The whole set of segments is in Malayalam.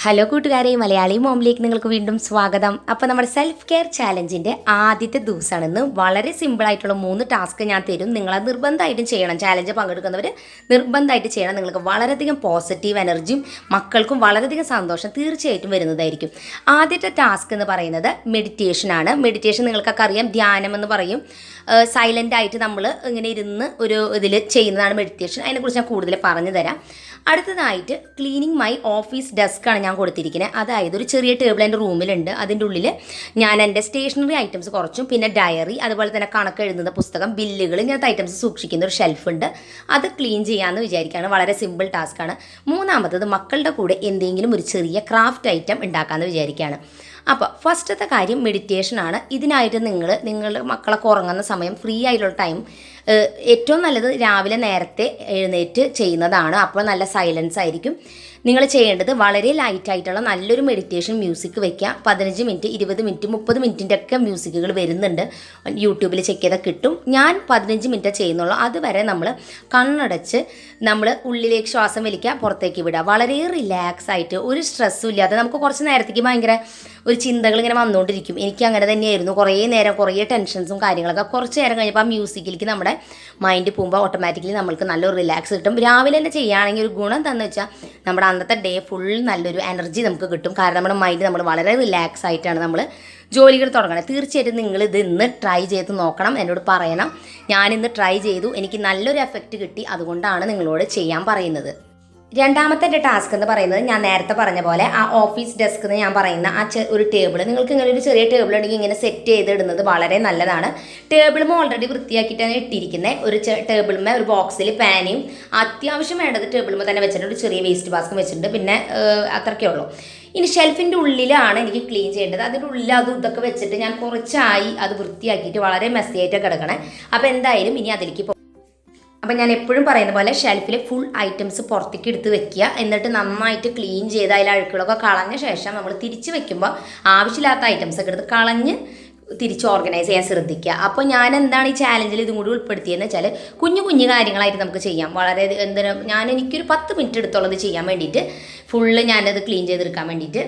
ഹലോ കൂട്ടുകാരെ, മലയാളി മോമിലേക്ക് നിങ്ങൾക്ക് വീണ്ടും സ്വാഗതം. അപ്പോൾ നമ്മുടെ സെൽഫ് കെയർ ചാലഞ്ചിൻ്റെ ആദ്യത്തെ ദിവസമാണെന്ന്. വളരെ സിമ്പിളായിട്ടുള്ള 3 ടാസ്ക് ഞാൻ തരും. നിങ്ങളത് നിർബന്ധമായിട്ടും ചെയ്യണം. ചാലഞ്ച് പങ്കെടുക്കുന്നവർ നിർബന്ധമായിട്ട് ചെയ്യണം. നിങ്ങൾക്ക് വളരെയധികം പോസിറ്റീവ് എനർജിയും മക്കൾക്കും വളരെയധികം സന്തോഷം തീർച്ചയായിട്ടും വരുന്നതായിരിക്കും. ആദ്യത്തെ ടാസ്ക് എന്ന് പറയുന്നത് മെഡിറ്റേഷനാണ്. മെഡിറ്റേഷൻ നിങ്ങൾക്കൊക്കെ അറിയാം, ധ്യാനം എന്ന് പറയും. സൈലൻ്റ് ആയിട്ട് നമ്മൾ ഇങ്ങനെ ഇരുന്ന് ഒരു ഇതിൽ ചെയ്യുന്നതാണ് മെഡിറ്റേഷൻ. അതിനെക്കുറിച്ച് ഞാൻ കൂടുതൽ പറഞ്ഞു തരാം. അടുത്തതായിട്ട് ക്ലീനിങ് മൈ ഓഫീസ് ഡെസ്ക്കാണ് ഞാൻ കൊടുത്തിരിക്കുന്നത്. അതായത് ഒരു ചെറിയ ടേബിൾ എൻ്റെ റൂമിലുണ്ട്. അതിൻ്റെ ഉള്ളിൽ ഞാൻ എൻ്റെ സ്റ്റേഷനറി ഐറ്റംസ് കുറച്ചും പിന്നെ ഡയറി, അതുപോലെ തന്നെ കണക്ക് എഴുതുന്ന പുസ്തകം, ബില്ലുകൾ, ഇങ്ങനത്തെ ഐറ്റംസ് സൂക്ഷിക്കുന്ന ഒരു ഷെൽഫുണ്ട്. അത് ക്ലീൻ ചെയ്യാമെന്ന് വിചാരിക്കുകയാണ്. വളരെ സിമ്പിൾ ടാസ്ക്കാണ്. മൂന്നാമത്തത് മക്കളുടെ കൂടെ എന്തെങ്കിലും ഒരു ചെറിയ ക്രാഫ്റ്റ് ഐറ്റം ഉണ്ടാക്കാമെന്ന് വിചാരിക്കുകയാണ്. അപ്പോൾ ഫസ്റ്റത്തെ കാര്യം മെഡിറ്റേഷനാണ്. ഇതിനായിട്ട് നിങ്ങളുടെ മക്കളൊക്കെ ഉറങ്ങുന്ന സമയം, ഫ്രീ ആയിട്ടുള്ള ടൈം, ഏറ്റവും നല്ലത് രാവിലെ നേരത്തെ എഴുന്നേറ്റ് ചെയ്യുന്നതാണ്. അപ്പോൾ നല്ല സൈലൻസ് ആയിരിക്കും. നിങ്ങൾ ചെയ്യേണ്ടത് വളരെ ലൈറ്റായിട്ടുള്ള നല്ലൊരു മെഡിറ്റേഷൻ മ്യൂസിക് വയ്ക്കുക. 15 മിനിറ്റ്, 20 മിനിറ്റ്, 30 മിനിറ്റിൻ്റെ ഒക്കെ മ്യൂസിക്കുകൾ വരുന്നുണ്ട്. യൂട്യൂബിൽ ചെക്ക് ചെയ്താൽ കിട്ടും. ഞാൻ 15 മിനിറ്റ് ചെയ്യുന്നുള്ളൂ. അതുവരെ നമ്മൾ കണ്ണടച്ച് നമ്മൾ ഉള്ളിലേക്ക് ശ്വാസം വലിക്കുക, പുറത്തേക്ക് വിടുക. വളരെ റിലാക്സ് ആയിട്ട്, ഒരു സ്ട്രെസ്സും ഇല്ലാതെ. നമുക്ക് കുറച്ച് നേരത്തേക്ക് ഭയങ്കര ഒരു ചിന്തകൾ ഇങ്ങനെ വന്നുകൊണ്ടിരിക്കും. എനിക്ക് അങ്ങനെ തന്നെയായിരുന്നു. കുറേ നേരം കുറേ ടെൻഷൻസും കാര്യങ്ങളൊക്കെ കുറച്ച് നേരം കഴിഞ്ഞപ്പോൾ ആ മ്യൂസിക്കിലേക്ക് നമ്മുടെ മൈൻഡ് പോകുമ്പോൾ ഓട്ടോമാറ്റിക്കലി നമ്മൾക്ക് നല്ലൊരു റിലാക്സ് കിട്ടും. രാവിലെ തന്നെ ചെയ്യുകയാണെങ്കിൽ ഒരു ഗുണം എന്താണെന്ന് വെച്ചാൽ നമ്മുടെ അന്നത്തെ ഡേ ഫുൾ നല്ലൊരു എനർജി നമുക്ക് കിട്ടും. കാരണം നമ്മുടെ മൈൻഡ് നമ്മൾ വളരെ റിലാക്സ് ആയിട്ടാണ് നമ്മൾ ജോലികൾ തുടങ്ങണം. തീർച്ചയായിട്ടും നിങ്ങൾ ഇത് ഇന്ന് ട്രൈ ചെയ്ത് നോക്കണം, എന്നോട് പറയണം. ഞാനിന്ന് ട്രൈ ചെയ്തു, എനിക്ക് നല്ലൊരു എഫക്റ്റ് കിട്ടി. അതുകൊണ്ടാണ് നിങ്ങളോട് ചെയ്യാൻ പറയുന്നത്. രണ്ടാമത്തെ എൻ്റെ ടാസ്ക് എന്ന് പറയുന്നത് ഞാൻ നേരത്തെ പറഞ്ഞ പോലെ ആ ഓഫീസ് ഡെസ്ക് എന്ന് ഞാൻ പറയുന്ന ആ ഒരു ടേബിൾ, നിങ്ങൾക്ക് ഇങ്ങനെ ഒരു ചെറിയ ടേബിൾ ഉണ്ടെങ്കിൽ ഇങ്ങനെ സെറ്റ് ചെയ്തിടുന്നത് വളരെ നല്ലതാണ്. ടേബിളും ഓൾറെഡി വൃത്തിയാക്കിയിട്ടാണ് ഇട്ടിരിക്കുന്നത്. ഒരു ടേബിളുമേ ഒരു ബോക്സിൽ പാനയും അത്യാവശ്യം വേണ്ടത് ടേബിളുമേ തന്നെ വെച്ചിട്ടുണ്ട്. ഒരു ചെറിയ വേസ്റ്റ് ബാസ്കും വെച്ചിട്ടുണ്ട്. പിന്നെ അത്രയ്ക്കേ ഉള്ളൂ. ഇനി ഷെൽഫിൻ്റെ ഉള്ളിലാണ് എനിക്ക് ക്ലീൻ ചെയ്യേണ്ടത്. അതിൻ്റെ ഉള്ളിൽ ഇതൊക്കെ വെച്ചിട്ട് ഞാൻ കുറച്ചായി അത് വൃത്തിയാക്കിയിട്ട് വളരെ മെസ്സിയായിട്ട് കിടക്കണേ. അപ്പോൾ എന്തായാലും ഇനി അതിലേക്ക് അപ്പം ഞാൻ എപ്പോഴും പറയുന്ന പോലെ ഷെൽഫിൽ ഫുൾ ഐറ്റംസ് പുറത്തേക്ക് എടുത്ത് വെക്കുക. എന്നിട്ട് നന്നായിട്ട് ക്ലീൻ ചെയ്ത് അതിൽ അഴുക്കുകളൊക്കെ കളഞ്ഞ ശേഷം നമ്മൾ തിരിച്ച് വെക്കുമ്പോൾ ആവശ്യമില്ലാത്ത ഐറ്റംസ് ഒക്കെ എടുത്ത് കളഞ്ഞ് തിരിച്ച് ഓർഗനൈസ് ചെയ്യാൻ ശ്രദ്ധിക്കുക. അപ്പോൾ ഞാൻ എന്താണ് ഈ ചാലഞ്ചിൽ ഇതും കൂടി ഉൾപ്പെടുത്തിയെന്ന് വെച്ചാൽ കുഞ്ഞു കുഞ്ഞു കാര്യങ്ങളായിട്ട് നമുക്ക് ചെയ്യാം. വളരെ എനിക്കൊരു 10 മിനിറ്റ് എടുത്തുള്ളത് ചെയ്യാൻ വേണ്ടിയിട്ട്, ഫുള്ള് ഞാനത് ക്ലീൻ ചെയ്തെടുക്കാൻ വേണ്ടിയിട്ട്.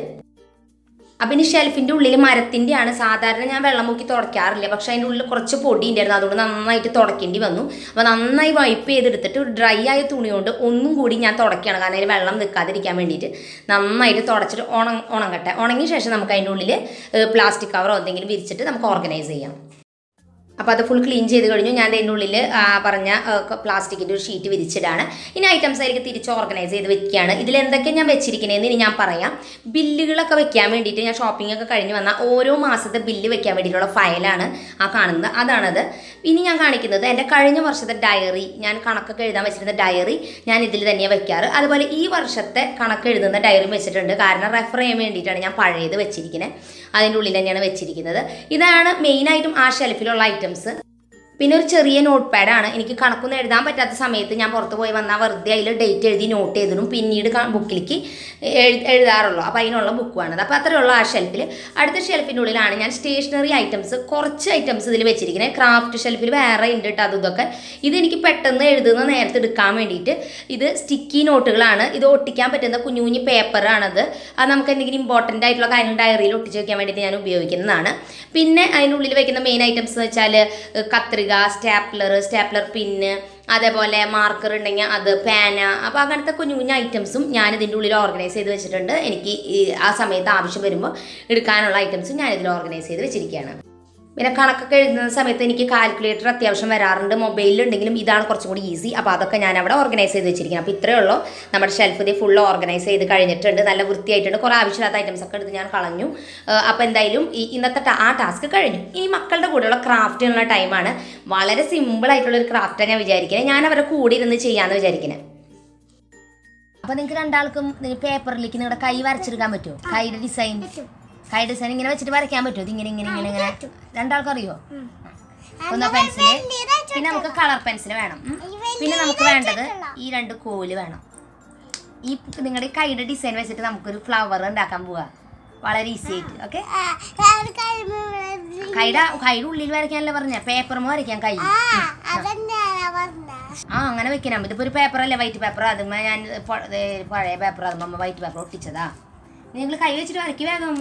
അപ്പം ഇനി ഷെൽഫിൻ്റെ ഉള്ളിൽ മരത്തിൻ്റെയാണ്. സാധാരണ ഞാൻ വെള്ളം മുക്കി തുടയ്ക്കാറില്ല, പക്ഷേ അതിൻ്റെ ഉള്ളിൽ കുറച്ച് പൊടി ഉണ്ടായിരുന്നു. അതുകൊണ്ട് നന്നായിട്ട് തുടയ്ക്കേണ്ടി വന്നു. അപ്പോൾ നന്നായി വൈപ്പ് ചെയ്തെടുത്തിട്ട് ഒരു ഡ്രൈ ആയ തുണി കൊണ്ട് ഒന്നും കൂടി ഞാൻ തുടയ്ക്കുകയാണ്. കാരണം അതിൽ വെള്ളം നിൽക്കാതിരിക്കാൻ വേണ്ടിയിട്ട് നന്നായിട്ട് തുടച്ചിട്ട് ഉണങ്ങട്ടെ. ഉണങ്ങിയ ശേഷം നമുക്ക് അതിൻ്റെ ഉള്ളിൽ പ്ലാസ്റ്റിക് കവറോ എന്തെങ്കിലും വിരിച്ചിട്ട് നമുക്ക് ഓർഗനൈസ് ചെയ്യാം. അപ്പോൾ അത് ഫുൾ ക്ലീൻ ചെയ്ത് കഴിഞ്ഞു. ഞാൻ അതിൻ്റെ ഉള്ളിൽ പറഞ്ഞ പ്ലാസ്റ്റിക്കിൻ്റെ ഒരു ഷീറ്റ് വിരിച്ചിടാണ്. ഇനി ഐറ്റംസ് ആയിരിക്കും തിരിച്ച് ഓർഗനൈസ് ചെയ്ത് വെക്കുകയാണ്. ഇതിലെന്തൊക്കെ ഞാൻ വെച്ചിരിക്കുന്നതെന്ന് ഇനി ഞാൻ പറയാം. ബില്ലുകളൊക്കെ വെക്കാൻ വേണ്ടിയിട്ട് ഞാൻ ഷോപ്പിംഗ് ഒക്കെ കഴിഞ്ഞ് വന്നാൽ ഓരോ മാസത്തെ ബില്ല് വെക്കാൻ വേണ്ടിയിട്ടുള്ള ഫയലാണ് ആ കാണുന്നത്. അതാണത്. ഇനി ഞാൻ കാണിക്കുന്നത് എൻ്റെ കഴിഞ്ഞ വർഷത്തെ ഡയറി, ഞാൻ കണക്കൊക്കെ എഴുതാൻ വെച്ചിരുന്ന ഡയറി ഞാൻ ഇതിൽ തന്നെയാണ് വെക്കാറ്. അതുപോലെ ഈ വർഷത്തെ കണക്ക് എഴുതുന്ന ഡയറി വെച്ചിട്ടുണ്ട്. കാരണം റെഫർ ചെയ്യാൻ വേണ്ടിയിട്ടാണ് ഞാൻ പഴയത് വെച്ചിരിക്കുന്നത്. അതിൻ്റെ ഉള്ളിൽ തന്നെയാണ് വെച്ചിരിക്കുന്നത്. ഇതാണ് മെയിനായിട്ടും ആ ഷെൽഫിലുള്ള ഐറ്റംസ്. പിന്നെ ഒരു ചെറിയ നോട്ട് പാഡാണ്. എനിക്ക് കണക്കൊന്നും എഴുതാൻ പറ്റാത്ത സമയത്ത് ഞാൻ പുറത്ത് പോയി വന്നാൽ വെറുതെ അതിൽ ഡേറ്റ് എഴുതി നോട്ട് ചെയ്തിടും. പിന്നീട് ബുക്കിലേക്ക് എഴുതാറുള്ളൂ. അപ്പോൾ അതിനുള്ള ബുക്കുമാണത്. അപ്പോൾ അത്രയുള്ള ആ ഷെൽഫിൽ. അടുത്ത ഷെൽഫിൻ്റെ ഉള്ളിലാണ് ഞാൻ സ്റ്റേഷനറി ഐറ്റംസ്, കുറച്ച് ഐറ്റംസ് ഇതിൽ വെച്ചിരിക്കുന്നത്. ക്രാഫ്റ്റ് ഷെൽഫിൽ വേറെ ഉണ്ട് കേട്ടോ. ഇതൊക്കെ ഇതെനിക്ക് പെട്ടെന്ന് എഴുതുന്ന നേരത്തെ എടുക്കാൻ വേണ്ടിയിട്ട്. ഇത് സ്റ്റിക്കി നോട്ടുകളാണ്. ഇത് ഒട്ടിക്കാൻ പറ്റുന്ന കുഞ്ഞു കുഞ്ഞു പേപ്പറാണത്. അത് നമുക്ക് എന്തെങ്കിലും ഇമ്പോർട്ടൻ്റ് ആയിട്ടുള്ള കാര്യങ്ങൾ ഡയറിയിൽ ഒട്ടിച്ച് വയ്ക്കാൻ വേണ്ടിയിട്ട് ഞാൻ ഉപയോഗിക്കുന്നതാണ്. പിന്നെ അതിനുള്ളിൽ വയ്ക്കുന്ന മെയിൻ ഐറ്റംസ് എന്ന് വെച്ചാൽ കത്രിക, സ്റ്റാപ്ലർ പിന്ന്, അതേപോലെ മാർക്കർ ഉണ്ടെങ്കിൽ അത്, പേന. അപ്പോൾ അങ്ങനത്തെ കുഞ്ഞു കുഞ്ഞു ഐറ്റംസും ഞാൻ ഇതിൻ്റെ ഉള്ളിൽ ഓർഗനൈസ് ചെയ്ത് വെച്ചിട്ടുണ്ട്. എനിക്ക് ആ സമയത്ത് ആവശ്യം വരുമ്പോൾ എടുക്കാനുള്ള ഐറ്റംസും ഞാനിതിൽ ഓർഗനൈസ് ചെയ്ത് വെച്ചിരിക്കുകയാണ്. പിന്നെ കണക്കൊക്കെ എഴുതുന്ന സമയത്ത് എനിക്ക് കാൽക്കുലേറ്റർ അത്യാവശ്യം വരാറുണ്ട്. മൊബൈലിലുണ്ടെങ്കിലും ഇതാണ് കുറച്ചും കൂടി ഈസി. അപ്പോൾ അതൊക്കെ ഞാൻ അവിടെ ഓർഗനൈസ് ചെയ്ത് വെച്ചിരിക്കണം. അപ്പോൾ ഇത്രയേ ഉള്ളൂ. നമ്മുടെ ഷെൽഫ് ഫുൾ ഓർഗനൈസ് ചെയ്ത് കഴിഞ്ഞിട്ടുണ്ട്. നല്ല വൃത്തിയായിട്ടുണ്ട്. കുറേ ആവശ്യമില്ലാത്ത ഐറ്റംസ് ഒക്കെ എടുത്ത് ഞാൻ കളഞ്ഞു. അപ്പോൾ എന്തായാലും ഇന്നത്തെ ആ ടാസ്ക് കഴിഞ്ഞു. ഇനി മക്കളുടെ കൂടെയുള്ള ക്രാഫ്റ്റിനുള്ള ടൈമാണ്. വളരെ സിമ്പിളായിട്ടുള്ളൊരു ക്രാഫ്റ്റാണ് ഞാൻ വിചാരിക്കുന്നത്. ഞാൻ അവരെ കൂടി ഇരുന്ന് ചെയ്യാമെന്ന് വിചാരിക്കുന്നത്. അപ്പോൾ നിങ്ങൾക്ക് രണ്ടാൾക്കും പേപ്പറിലേക്ക് നിങ്ങളുടെ കൈ വരച്ചെടുക്കാൻ പറ്റുമോ? കൈയുടെ ഡിസൈൻ ഇങ്ങനെ വെച്ചിട്ട് വരയ്ക്കാൻ പറ്റുമോ? ഇതിങ്ങനെ ഇങ്ങനെ ഇങ്ങനെ ഇങ്ങനെ രണ്ടാൾക്കും അറിയോ? ഒന്ന് പെൻസില്, പിന്നെ നമുക്ക് കളർ പെൻസിൽ വേണം. പിന്നെ നമുക്ക് വേണ്ടത് ഈ 2 കോല് വേണം. ഈ നിങ്ങളുടെ കൈയുടെ ഡിസൈൻ വെച്ചിട്ട് നമുക്കൊരു ഫ്ലവർ ഉണ്ടാക്കാൻ പോവാ. വളരെ ഈസി ആയിട്ട്. ഓക്കെ, കൈയുടെ ഉള്ളിൽ വരയ്ക്കാനല്ലേ പറഞ്ഞ, പേപ്പറും വരയ്ക്കാൻ കൈ. അങ്ങനെ വെക്കണം. ഇതിപ്പോൾ ഒരു പേപ്പറല്ലേ, വൈറ്റ് പേപ്പർ. അതുമ്മ ഞാൻ പഴയ പേപ്പർ, അതുമ്മ വൈറ്റ് പേപ്പർ ഒട്ടിച്ചതാ. നിങ്ങൾ കൈ വെച്ചിട്ട് വരയ്ക്ക് വേഗം.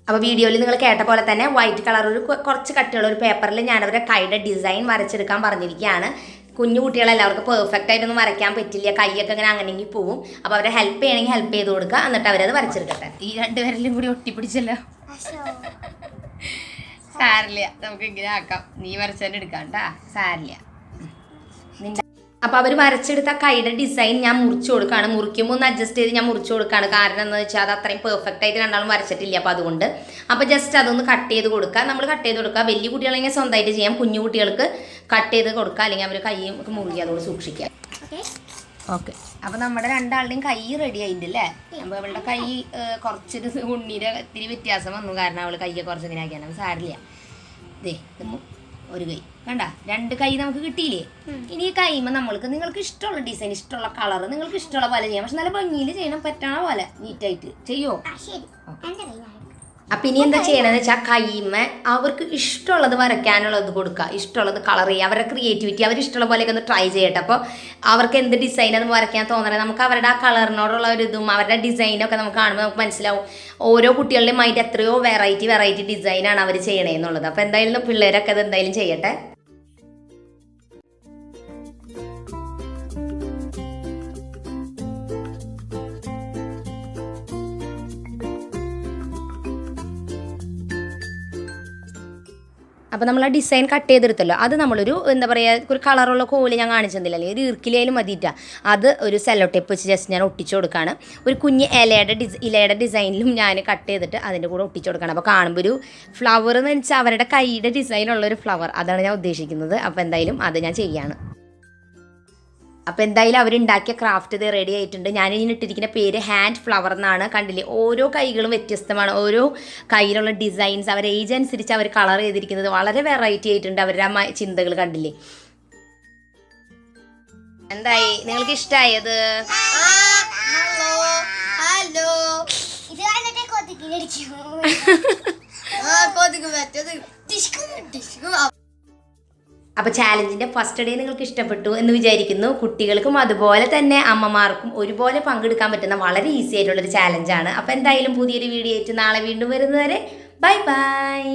അപ്പോൾ വീഡിയോയിൽ നിങ്ങൾ കേട്ട പോലെ തന്നെ വൈറ്റ് കളർ ഒരു കുറച്ച് കട്ടിയുള്ള ഒരു പേപ്പറിൽ ഞാനവരുടെ കൈയുടെ ഡിസൈൻ വരച്ചെടുക്കാൻ പറഞ്ഞിരിക്കുകയാണ്. കുഞ്ഞു കുട്ടികളെല്ലാവർക്കും പെർഫെക്റ്റ് ആയിട്ടൊന്നും വരയ്ക്കാൻ പറ്റില്ല, കൈയൊക്കെ ഇങ്ങനെ അങ്ങനെയെങ്കിൽ പോവും. അപ്പോൾ അവരെ ഹെൽപ്പ് ചെയ്യണമെങ്കിൽ ഹെൽപ്പ് ചെയ്ത് കൊടുക്കുക, എന്നിട്ട് അവരത് വരച്ചെടുക്കട്ടെ. ഈ രണ്ടുപേരിലും കൂടി ഒട്ടിപ്പിടിച്ചല്ലോ. സാരില്ല, നമുക്ക് ഇങ്ങനെ ആക്കാം. നീ വരച്ചതന്നെ എടുക്കാണ്ടാ, സാരില്ല. അപ്പോൾ അവർ വരച്ചെടുത്ത കൈയുടെ ഡിസൈൻ ഞാൻ മുറിച്ചു കൊടുക്കുകയാണ്. മുറിക്കുമ്പോൾ ഒന്ന് അഡ്ജസ്റ്റ് ചെയ്ത് ഞാൻ മുറിച്ചു കൊടുക്കുകയാണ്. കാരണം എന്താണെന്ന് വെച്ചാൽ അത് അത്രയും പെർഫെക്റ്റ് ആയിട്ട് രണ്ടാളും വരച്ചിട്ടില്ല. അപ്പോൾ അതുകൊണ്ട് ജസ്റ്റ് അതൊന്ന് കട്ട് ചെയ്ത് കൊടുക്കുക. നമ്മൾ കട്ട് ചെയ്ത് കൊടുക്കുക. വലിയ കുട്ടികളെങ്കിൽ സ്വന്തമായിട്ട് ചെയ്യാം, കുഞ്ഞു കുട്ടികൾക്ക് കട്ട് ചെയ്ത് കൊടുക്കുക, അല്ലെങ്കിൽ അവർ കൈ മുറുകി അതോട് സൂക്ഷിക്കുക. ഓക്കെ, അപ്പോൾ നമ്മുടെ രണ്ടാളുടെയും കൈ റെഡി ആയിട്ടില്ലേ? അപ്പോൾ അവളുടെ കൈ കുറച്ചൊരു ഉണ്ണീരെ ഇത്തിരി വ്യത്യാസം വന്നു, കാരണം അവൾ കൈയെ കുറച്ച് ഇങ്ങനെ ആക്കിയാണ്. അപ്പോൾ സാരില്ല. ഒരു കൈ കണ്ട, രണ്ട് കൈ നമുക്ക് കിട്ടിയില്ലേ? ഇനി ഈ കൈമ നമ്മൾക്ക് നിങ്ങൾക്ക് ഇഷ്ടമുള്ള ഡിസൈൻ, ഇഷ്ടമുള്ള കളർ, നിങ്ങൾക്ക് ഇഷ്ടമുള്ള പോലെ ചെയ്യാം. പക്ഷെ നല്ല ഭംഗിയിൽ ചെയ്യണം, പറ്റണ പോലെ നീറ്റായിട്ട് ചെയ്യോ? അപ്പം ഇനി എന്താ ചെയ്യണമെന്ന് വെച്ചാൽ കൈമ അവർക്ക് ഇഷ്ടമുള്ളത് വരയ്ക്കാനുള്ളത് കൊടുക്കുക, ഇഷ്ടമുള്ളത് കളർ ചെയ്യുക, അവരുടെ ക്രിയേറ്റിവിറ്റി അവർ ഇഷ്ടമുള്ള പോലെയൊക്കെ ഒന്ന് ട്രൈ ചെയ്യട്ടെ. അപ്പോൾ അവർക്ക് എന്ത് ഡിസൈനത് വരയ്ക്കാൻ തോന്നണേ, നമുക്ക് അവരുടെ ആ കളറിനോടുള്ള ഒരു ഇതും അവരുടെ ഡിസൈനൊക്കെ നമുക്ക് കാണുമ്പോൾ നമുക്ക് മനസ്സിലാവും ഓരോ കുട്ടികളുടെയും മൈൻഡ് എത്രയോ വെറൈറ്റി ഡിസൈനാണ് അവർ ചെയ്യണേന്നുള്ളത്. അപ്പോൾ എന്തായാലും പിള്ളേരൊക്കെ അത് എന്തായാലും ചെയ്യട്ടെ. അപ്പോൾ നമ്മൾ ആ ഡിസൈൻ കട്ട് ചെയ്തെടുത്തല്ലോ, അത് നമ്മളൊരു എന്താ പറയുക, ഒരു കളറുള്ള കോല് ഞാൻ കാണിച്ചെന്നില്ല, അല്ലെങ്കിൽ ഒരു ഇർക്കിലായാലും മതിയിട്ടാണ്. അത് ഒരു സെല്ലോ ടേപ്പ് വെച്ച് ജസ്റ്റ് ഞാൻ ഒട്ടിച്ചു കൊടുക്കുകയാണ്. ഒരു കുഞ്ഞ് ഇലയുടെ ഡിസൈനിലും ഞാൻ കട്ട് ചെയ്തിട്ട് അതിൻ്റെ കൂടെ ഒട്ടിച്ചു കൊടുക്കുകയാണ്. അപ്പോൾ കാണുമ്പോൾ ഒരു ഫ്ലവർ എന്ന് വെച്ചാൽ അവരുടെ കൈയുടെ ഡിസൈനുള്ളൊരു ഫ്ലവർ, അതാണ് ഞാൻ ഉദ്ദേശിക്കുന്നത്. അപ്പോൾ എന്തായാലും അത് ഞാൻ ചെയ്യാണ്. അപ്പോൾ എന്തായാലും അവരുണ്ടാക്കിയ ക്രാഫ്റ്റ് ഇത് റെഡി ആയിട്ടുണ്ട്. ഞാൻ ഇതിന് ഇട്ടിരിക്കുന്ന പേര് ഹാൻഡ് ഫ്ലവർ എന്നാണ്. കണ്ടില്ലേ, ഓരോ കൈകളും വ്യത്യസ്തമാണ്, ഓരോ കയ്യിലുള്ള ഡിസൈൻസ് അവർ ഏജ് അനുസരിച്ച് അവർ കളർ ചെയ്തിരിക്കുന്നത് വളരെ വെറൈറ്റി ആയിട്ടുണ്ട്. അവരുടെ ചിന്തകൾ കണ്ടില്ലേ? എന്തായി, നിങ്ങൾക്ക് ഇഷ്ടമായത്? അപ്പോൾ ചാലഞ്ചിൻ്റെ ഫസ്റ്റ് ഡേ നിങ്ങൾക്ക് ഇഷ്ടപ്പെട്ടു എന്ന് വിചാരിക്കുന്നു. കുട്ടികൾക്കും അതുപോലെ തന്നെ അമ്മമാർക്കും ഒരുപോലെ പങ്കെടുക്കാൻ പറ്റുന്ന വളരെ ഈസി ആയിട്ടുള്ളൊരു ചാലഞ്ചാണ്. അപ്പോൾ എന്തായാലും പുതിയൊരു വീഡിയോ ആയിട്ട് നാളെ വീണ്ടും വരുന്നവരെ ബൈ ബൈ.